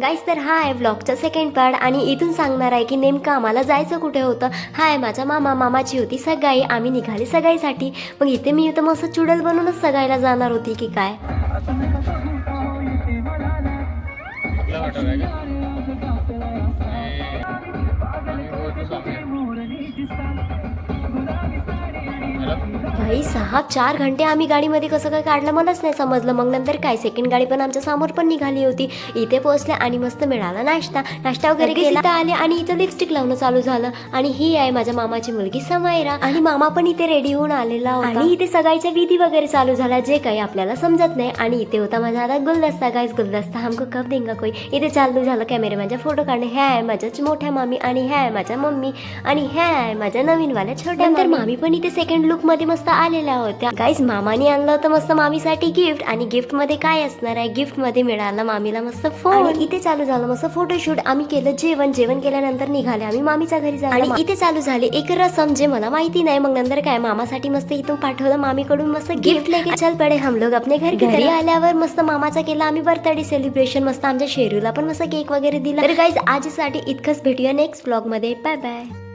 गाईस, तर हा आहे व्लॉगचा सेकंड पार्ट आणि इथून सांगणार आहे की नेमकं आम्हाला जायचं कुठे होतं. हा आहे माझा मामाची होती सगाई, आम्ही निघाले सगाईसाठी. मग इथे मी इथं मस्त चुडल बनूनच सगाईला जाणार होती की काय. भाई 6-4 घंटे आम्ही गाडीमध्ये कसं काय काढलं मलाच नाही समजलं. मग नंतर काय सेकंड गाडी पण आमच्या समोर पण निघाली होती. इथे पोहोचले आणि मस्त मिळाला नाश्ता वगैरे केला. आले आणि इथं लिपस्टिक लावणं चालू झालं. आणि ही आहे माझ्या मामाची मुलगी समायरा आणि मामा पण इथे रेडी होऊन आलेला होता. आणि इथे सगाईच्या विधी वगैरे चालू झाला, जे काही आपल्याला समजत नाही. आणि इथे होता माझा आता गुलदस्ता. गाईस, गुलदस्ता हमको कब देंगा कोई. इथे चालू झालं कॅमेरे माझ्या फोटो काढणे. ह्या आहे माझ्या मोठ्या मामी आणि ह्या आहे माझ्या मम्मी आणि ह्या आहे माझ्या नवीन वाल्या छोट्या. नंतर मामी पण इथे सेकंड लुक मध्ये मस्त आलेल्या होत्या. गाईस, मामाने आणलं होतं मस्त मामीसाठी गिफ्ट. आणि गिफ्ट मध्ये काय असणार आहे, गिफ्ट मध्ये मिळाला मामीला मस्त फोन. आणि इथे चालू झालं मस्त फोटोशूट. आम्ही केलं जेवण केल्यानंतर निघाले आम्ही मामीच्या घरी जायला. आणि इथे चालू झाले एक रसम, जे मला माहिती नाही. मग नंतर काय मामासाठी मस्त इथून पाठवलं मामीकडून मस्त गिफ्ट लेके चल पडे हम लोग अपने घरी आल्यावर मस्त मामाचा केला आम्ही बर्थडे सेलिब्रेशन. मस्त आमच्या शेरूला पण मस्त केक वगैरे दिला. तर गाईज, आजसाठी इतकंच. भेटूया नेक्स्ट व्लॉग मध्ये. Bye bye.